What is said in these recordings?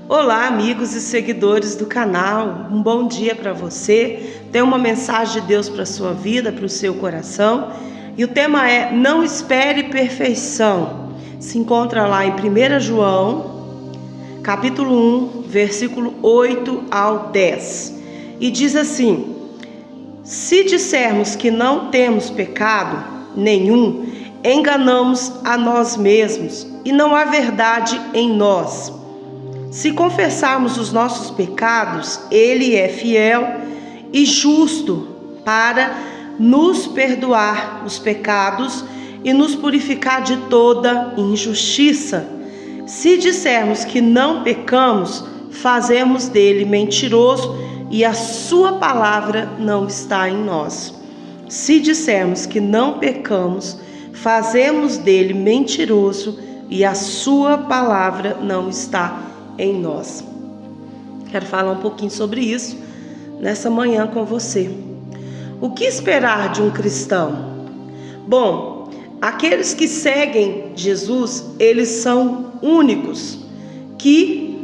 Olá, amigos e seguidores do canal, um bom dia para você. Tem uma mensagem de Deus para a sua vida, para o seu coração. E o tema é: não espere perfeição. Se encontra lá em 1 João, capítulo 1, versículo 8 ao 10. E diz assim: se dissermos que não temos pecado nenhum, enganamos a nós mesmos e não há verdade em nós. Se confessarmos os nossos pecados, Ele é fiel e justo para nos perdoar os pecados e nos purificar de toda injustiça. Se dissermos que não pecamos, fazemos dele mentiroso e a sua palavra não está em nós. Se dissermos que não pecamos, fazemos dele mentiroso e a sua palavra não está em nós. Quero falar um pouquinho sobre isso nessa manhã com você. O que esperar de um cristão? Bom, aqueles que seguem Jesus, eles são únicos, que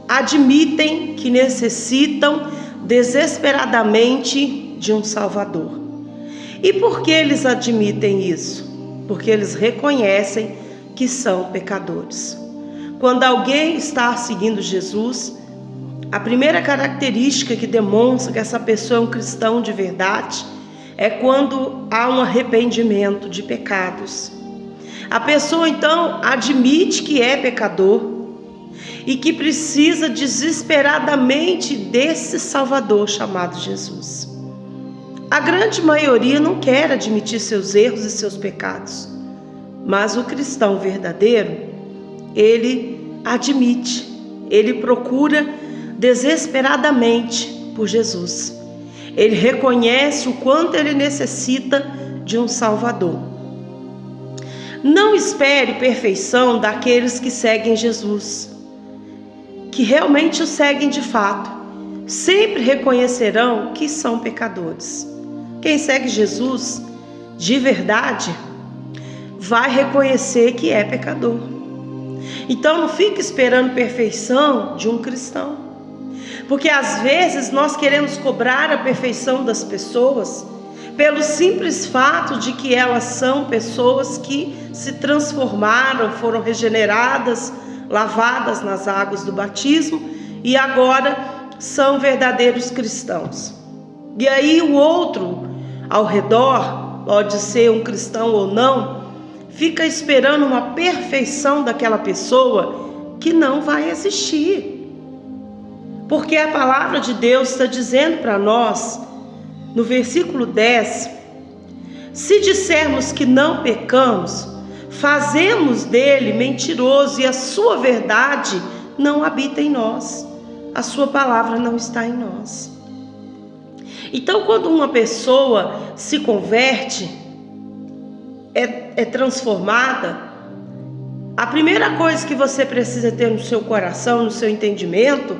admitem que necessitam desesperadamente de um Salvador. E por que eles admitem isso? Porque eles reconhecem que são pecadores. Quando alguém está seguindo Jesus, a primeira característica que demonstra que essa pessoa é um cristão de verdade é quando há um arrependimento de pecados. A pessoa então admite que é pecador e que precisa desesperadamente desse Salvador chamado Jesus. A grande maioria não quer admitir seus erros e seus pecados, mas o cristão verdadeiro, ele admite, ele procura desesperadamente por Jesus. Ele reconhece o quanto ele necessita de um Salvador. Não espere perfeição daqueles que seguem Jesus, que realmente o seguem de fato. Sempre reconhecerão que são pecadores. Quem segue Jesus de verdade vai reconhecer que é pecador. Então não fique esperando perfeição de um cristão, porque às vezes nós queremos cobrar a perfeição das pessoas pelo simples fato de que elas são pessoas que se transformaram, foram regeneradas, lavadas nas águas do batismo e agora são verdadeiros cristãos. E aí o outro ao redor, pode ser um cristão ou não, fica esperando uma perfeição daquela pessoa que não vai existir. Porque a palavra de Deus está dizendo para nós, no versículo 10, se dissermos que não pecamos, fazemos dele mentiroso e a sua verdade não habita em nós. A sua palavra não está em nós. Então, quando uma pessoa se converte, é transformada, a primeira coisa que você precisa ter no seu coração, no seu entendimento,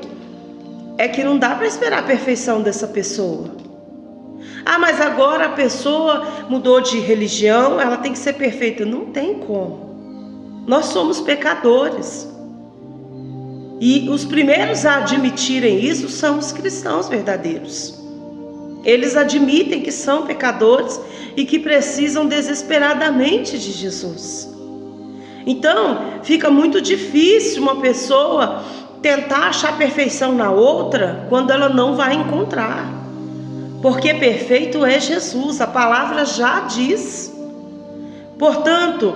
é que não dá para esperar a perfeição dessa pessoa. Ah, mas agora a pessoa mudou de religião, ela tem que ser perfeita. Não tem como. Nós somos pecadores. E os primeiros a admitirem isso são os cristãos verdadeiros. Eles admitem que são pecadores e que precisam desesperadamente de Jesus. Então, fica muito difícil uma pessoa tentar achar perfeição na outra quando ela não vai encontrar. Porque perfeito é Jesus, a palavra já diz. Portanto,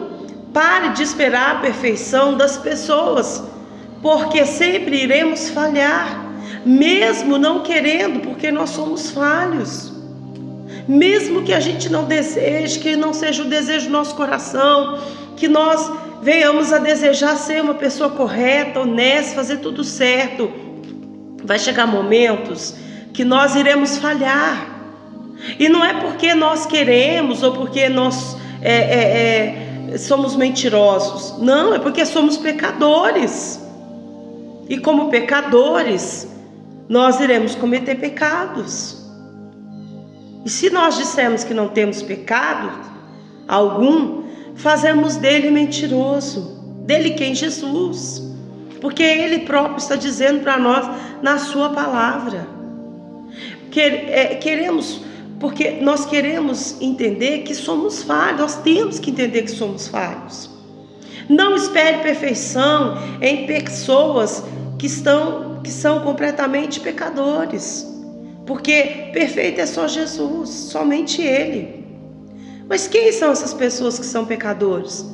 pare de esperar a perfeição das pessoas, porque sempre iremos falhar. Mesmo não querendo, porque nós somos falhos. Mesmo que a gente não deseje, que não seja o desejo do nosso coração, que nós venhamos a desejar ser uma pessoa correta, honesta, fazer tudo certo, vai chegar momentos que nós iremos falhar. E não é porque nós queremos ou porque nós somos mentirosos. Não, é porque somos pecadores. E como pecadores, nós iremos cometer pecados. E se nós dissermos que não temos pecado algum, fazemos dele mentiroso. Dele quem? Jesus. Porque Ele próprio está dizendo para nós na sua palavra. Porque nós queremos entender que somos falhos, nós temos que entender que somos falhos. Não espere perfeição em pessoas que são completamente pecadores, porque perfeito é só Jesus, somente Ele. Mas quem são essas pessoas que são pecadores?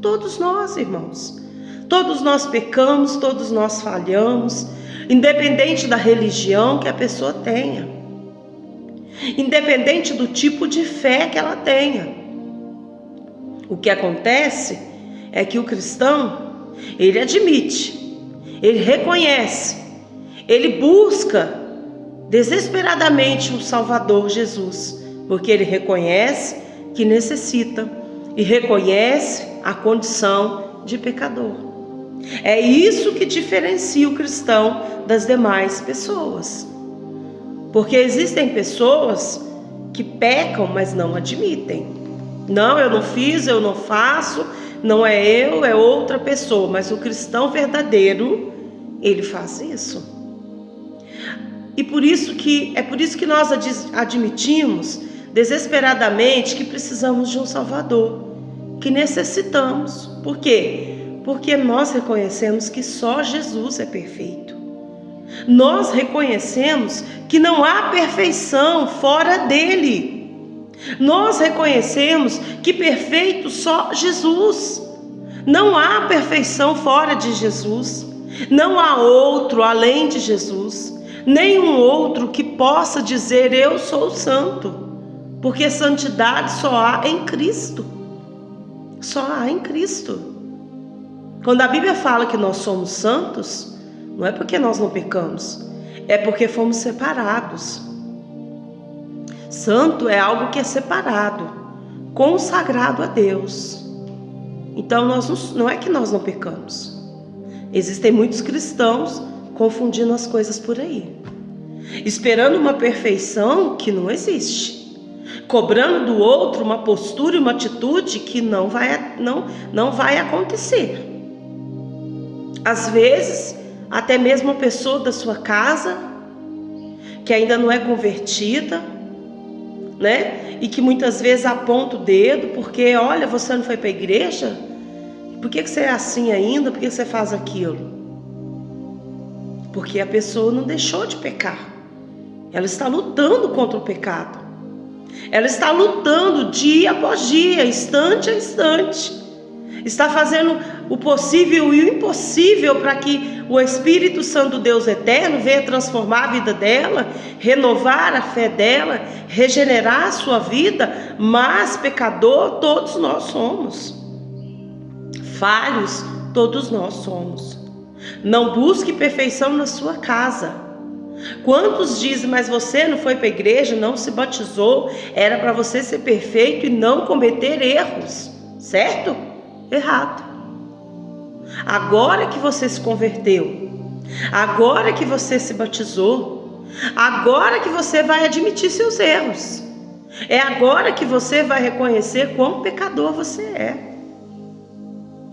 Todos nós, irmãos. Todos nós pecamos, todos nós falhamos, independente da religião que a pessoa tenha, independente do tipo de fé que ela tenha. O que acontece é que o cristão, ele admite, ele reconhece, ele busca desesperadamente um Salvador, Jesus, porque ele reconhece que necessita e reconhece a condição de pecador. É isso que diferencia o cristão das demais pessoas. Porque existem pessoas que pecam, mas não admitem. Não, eu não fiz, eu não faço, não é eu, é outra pessoa. Mas o cristão verdadeiro, ele faz isso. E por isso que nós admitimos desesperadamente que precisamos de um Salvador, que necessitamos. Por quê? Porque nós reconhecemos que só Jesus é perfeito. Nós reconhecemos que não há perfeição fora dele. Nós reconhecemos que perfeito só Jesus. Não há perfeição fora de Jesus. Não há outro além de Jesus. Nenhum outro que possa dizer eu sou santo. Porque santidade só há em Cristo. Só há em Cristo. Quando a Bíblia fala que nós somos santos, não é porque nós não pecamos, é porque fomos separados. Santo é algo que é separado, consagrado a Deus. Então não é que nós não pecamos. Existem muitos cristãos confundindo as coisas por aí, esperando uma perfeição que não existe, cobrando do outro uma postura e uma atitude que não vai acontecer. Às vezes, até mesmo uma pessoa da sua casa, que ainda não é convertida, né? E que muitas vezes aponta o dedo, porque, olha, você não foi para a igreja? Por que você é assim ainda? Por que você faz aquilo? Porque a pessoa não deixou de pecar. Ela está lutando contra o pecado. Ela está lutando dia após dia, instante a instante. Está fazendo o possível e o impossível para que o Espírito Santo, Deus eterno, venha transformar a vida dela, renovar a fé dela, regenerar a sua vida. Mas pecador todos nós somos. Falhos todos nós somos. Não busque perfeição na sua casa. Quantos dizem, mas você não foi para a igreja, não se batizou, era para você ser perfeito e não cometer erros, certo? Errado. Agora que você se converteu, agora que você se batizou, agora que você vai admitir seus erros, é agora que você vai reconhecer quão pecador você é,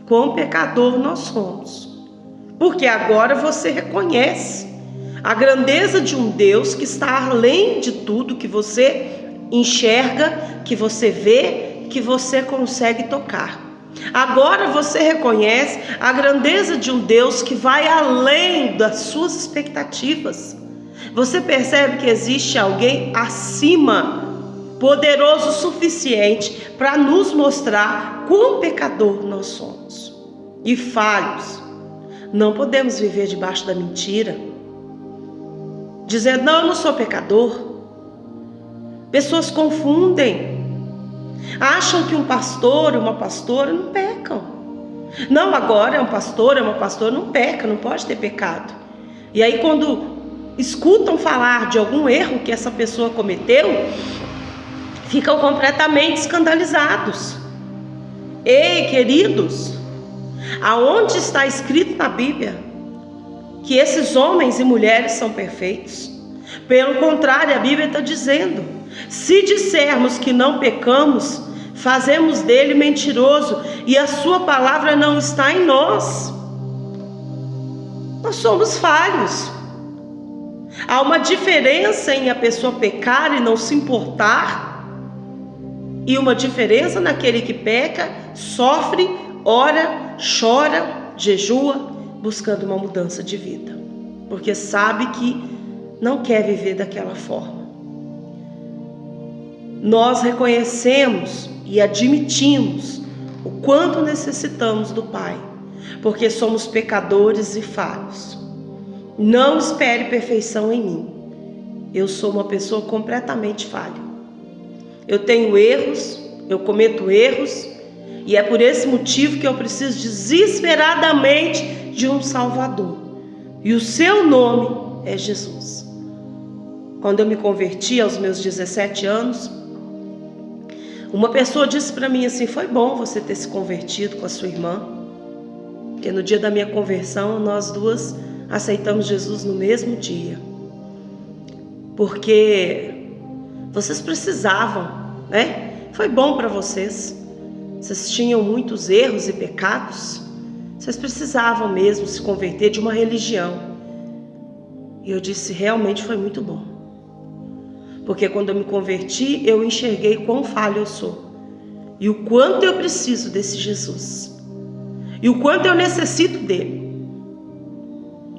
quão pecador nós somos, porque agora você reconhece a grandeza de um Deus que está além de tudo que você enxerga, que você vê, que você consegue tocar. Agora você reconhece a grandeza de um Deus que vai além das suas expectativas. Você percebe que existe alguém acima, poderoso o suficiente para nos mostrar quão pecador nós somos e falhos. Não podemos viver debaixo da mentira, dizendo, não, eu não sou pecador. Pessoas confundem. Acham que um pastor ou uma pastora não pecam. Não, agora é um pastor, é uma pastora, não peca, não pode ter pecado. E aí quando escutam falar de algum erro que essa pessoa cometeu, ficam completamente escandalizados. Ei, queridos, aonde está escrito na Bíblia que esses homens e mulheres são perfeitos? Pelo contrário, a Bíblia está dizendo, se dissermos que não pecamos, fazemos dele mentiroso e a sua palavra não está em nós. Nós somos falhos. Há uma diferença em a pessoa pecar e não se importar, e uma diferença naquele que peca, sofre, ora, chora, jejua, buscando uma mudança de vida, porque sabe que não quer viver daquela forma. Nós reconhecemos e admitimos o quanto necessitamos do Pai, porque somos pecadores e falhos. Não espere perfeição em mim. Eu sou uma pessoa completamente falha. Eu tenho erros, eu cometo erros, e é por esse motivo que eu preciso desesperadamente de um Salvador. E o seu nome é Jesus. Quando eu me converti aos meus 17 anos, uma pessoa disse para mim assim: foi bom você ter se convertido com a sua irmã, porque no dia da minha conversão nós duas aceitamos Jesus no mesmo dia, porque vocês precisavam, né? Foi bom para vocês. Vocês tinham muitos erros e pecados. Vocês precisavam mesmo se converter de uma religião. E eu disse: realmente foi muito bom, porque quando eu me converti, eu enxerguei quão falho eu sou, e o quanto eu preciso desse Jesus, e o quanto eu necessito dele.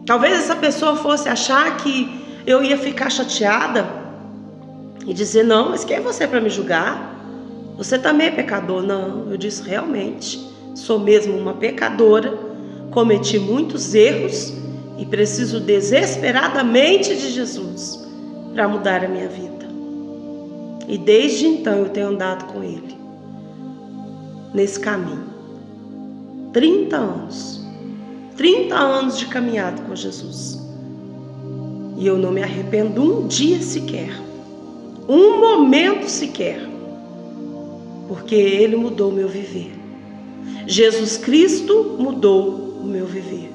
Talvez essa pessoa fosse achar que eu ia ficar chateada e dizer: não, mas quem é você para me julgar? Você também é pecador. Não, eu disse: realmente, sou mesmo uma pecadora, cometi muitos erros e preciso desesperadamente de Jesus para mudar a minha vida. E desde então eu tenho andado com Ele nesse caminho. 30 anos. 30 anos de caminhada com Jesus. E eu não me arrependo um dia sequer. Um momento sequer. Porque Ele mudou o meu viver. Jesus Cristo mudou o meu viver.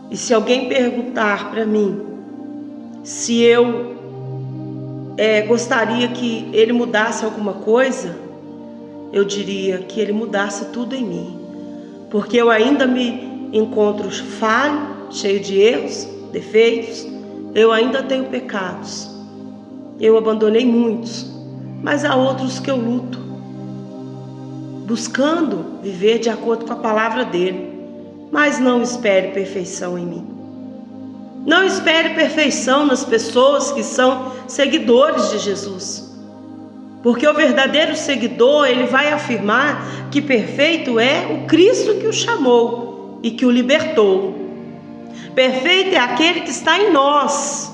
E se alguém perguntar para mim se eu gostaria que Ele mudasse alguma coisa, eu diria que Ele mudasse tudo em mim. Porque eu ainda me encontro falho, cheio de erros, defeitos. Eu ainda tenho pecados. Eu abandonei muitos, mas há outros que eu luto, buscando viver de acordo com a palavra dele. Mas não espere perfeição em mim. Não espere perfeição nas pessoas que são seguidores de Jesus. Porque o verdadeiro seguidor, ele vai afirmar que perfeito é o Cristo que o chamou e que o libertou. Perfeito é aquele que está em nós,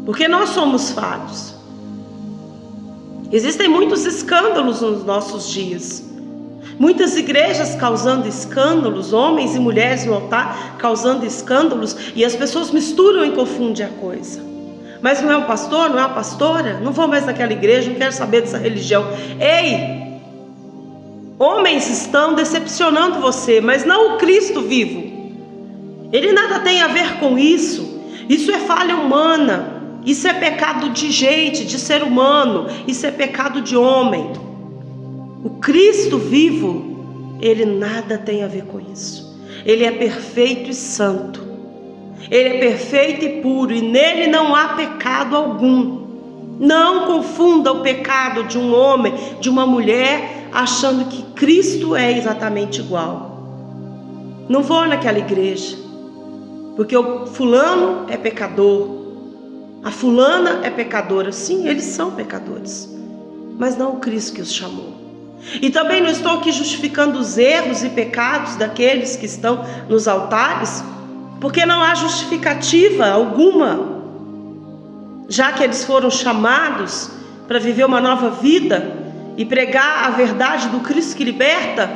porque nós somos falhos. Existem muitos escândalos nos nossos dias, muitas igrejas causando escândalos, homens e mulheres no altar causando escândalos, e as pessoas misturam e confundem a coisa. Mas não é um pastor, não é uma pastora? Não vou mais naquela igreja, não quero saber dessa religião. Ei, homens estão decepcionando você, mas não o Cristo vivo. Ele nada tem a ver com isso. Isso é falha humana. Isso é pecado de gente, de ser humano. Isso é pecado de homem. O Cristo vivo, Ele nada tem a ver com isso. Ele é perfeito e santo. Ele é perfeito e puro, e nele não há pecado algum. Não confunda o pecado de um homem, de uma mulher, achando que Cristo é exatamente igual. Não vou naquela igreja, porque o fulano é pecador, a fulana é pecadora. Sim, eles são pecadores, mas não o Cristo que os chamou. E também não estou aqui justificando os erros e pecados daqueles que estão nos altares, porque não há justificativa alguma, já que eles foram chamados para viver uma nova vida e pregar a verdade do Cristo que liberta.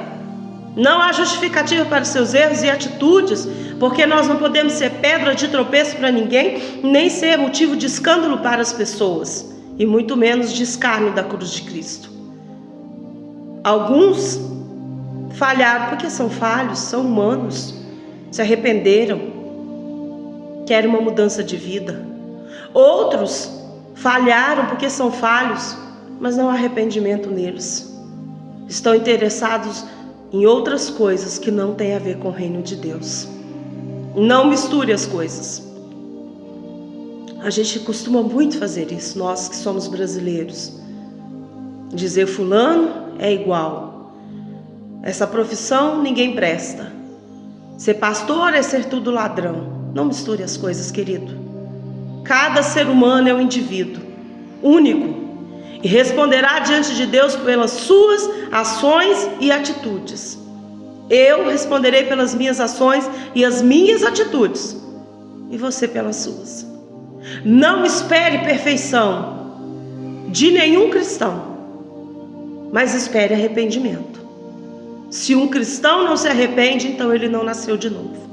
Não há justificativa para os seus erros e atitudes, porque nós não podemos ser pedra de tropeço para ninguém, nem ser motivo de escândalo para as pessoas, e muito menos de escárnio da cruz de Cristo. Alguns falharam porque são falhos, são humanos, se arrependeram, querem uma mudança de vida. Outros falharam porque são falhos, mas não há arrependimento neles. Estão interessados em outras coisas que não têm a ver com o reino de Deus. Não misture as coisas. A gente costuma muito fazer isso, nós que somos brasileiros. Dizer fulano é igual. Essa profissão ninguém presta. Ser pastor é ser tudo ladrão. Não misture as coisas, querido. Cada ser humano é um indivíduo único e responderá diante de Deus pelas suas ações e atitudes. Eu responderei pelas minhas ações e as minhas atitudes, e você pelas suas. Não espere perfeição de nenhum cristão, mas espere arrependimento. Se um cristão não se arrepende, então ele não nasceu de novo.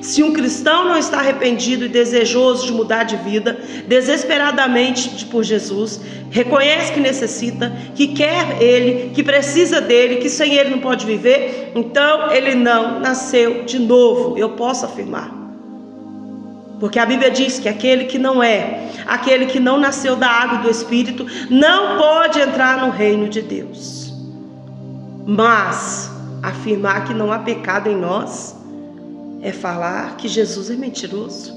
Se um cristão não está arrependido e desejoso de mudar de vida, desesperadamente por Jesus, reconhece que necessita, que quer Ele, que precisa dEle, que sem Ele não pode viver, então ele não nasceu de novo, eu posso afirmar. Porque a Bíblia diz que aquele que não nasceu da água e do Espírito, não pode entrar no reino de Deus. Mas afirmar que não há pecado em nós é falar que Jesus é mentiroso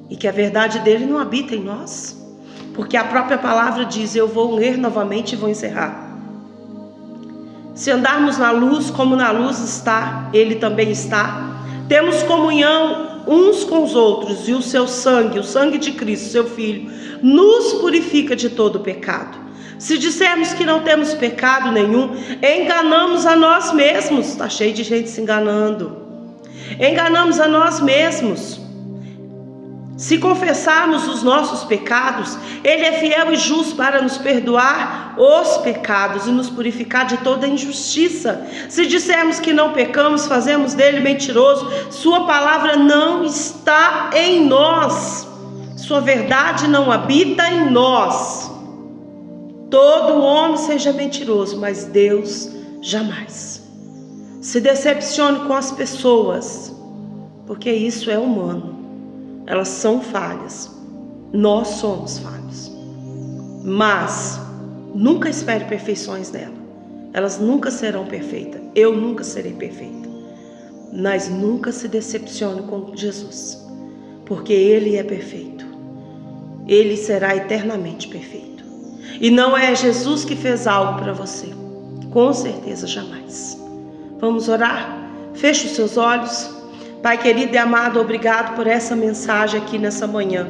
e que a verdade dele não habita em nós, porque a própria palavra diz, eu vou ler novamente e vou encerrar. Se andarmos na luz como na luz está, ele também está, temos comunhão uns com os outros, e o seu sangue, o sangue de Cristo, seu Filho, nos purifica de todo pecado. Se dissermos que não temos pecado nenhum, enganamos a nós mesmos. Está cheio de gente se enganando. Enganamos a nós mesmos. Se confessarmos os nossos pecados, Ele é fiel e justo para nos perdoar os pecados e nos purificar de toda injustiça. Se dissermos que não pecamos, fazemos dele mentiroso, sua palavra não está em nós, sua verdade não habita em nós. Todo homem seja mentiroso, mas Deus jamais. Se decepcione com as pessoas, porque isso é humano. Elas são falhas, nós somos falhos, mas nunca espere perfeições nela. Elas nunca serão perfeitas, eu nunca serei perfeita, mas nunca se decepcione com Jesus, porque Ele é perfeito, Ele será eternamente perfeito, e não é Jesus que fez algo para você, com certeza jamais. Vamos orar? Feche os seus olhos. Pai querido e amado, obrigado por essa mensagem aqui nessa manhã.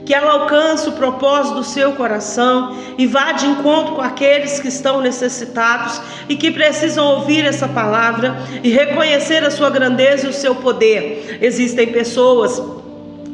Que ela alcance o propósito do seu coração e vá de encontro com aqueles que estão necessitados e que precisam ouvir essa palavra e reconhecer a sua grandeza e o seu poder. Existem pessoas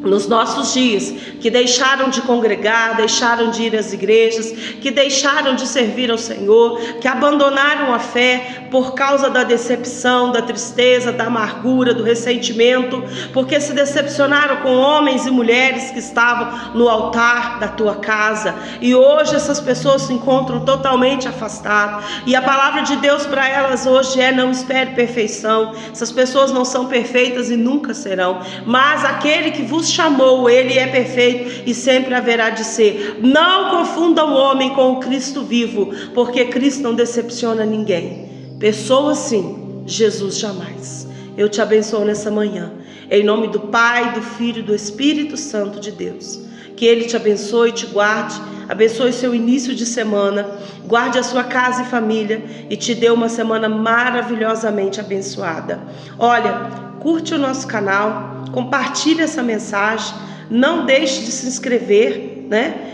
nos nossos dias que deixaram de congregar, deixaram de ir às igrejas, que deixaram de servir ao Senhor, que abandonaram a fé por causa da decepção, da tristeza, da amargura, do ressentimento, porque se decepcionaram com homens e mulheres que estavam no altar da tua casa, e hoje essas pessoas se encontram totalmente afastadas, e a palavra de Deus para elas hoje é: não espere perfeição. Essas pessoas não são perfeitas e nunca serão, mas aquele que vos chamou, Ele é perfeito e sempre haverá de ser. Não confundam o homem com o Cristo vivo, porque Cristo não decepciona ninguém. Pessoas sim, Jesus jamais. Eu te abençoo nessa manhã, em nome do Pai, do Filho e do Espírito Santo de Deus. Que Ele te abençoe e te guarde, abençoe seu início de semana, guarde a sua casa e família e te dê uma semana maravilhosamente abençoada. Olha, curte o nosso canal, compartilhe essa mensagem, não deixe de se inscrever, né?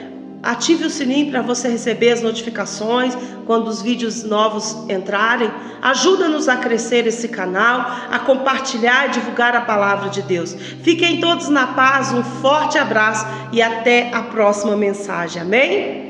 Ative o sininho para você receber as notificações quando os vídeos novos entrarem. Ajuda-nos a crescer esse canal, a compartilhar e divulgar a palavra de Deus. Fiquem todos na paz, um forte abraço e até a próxima mensagem. Amém?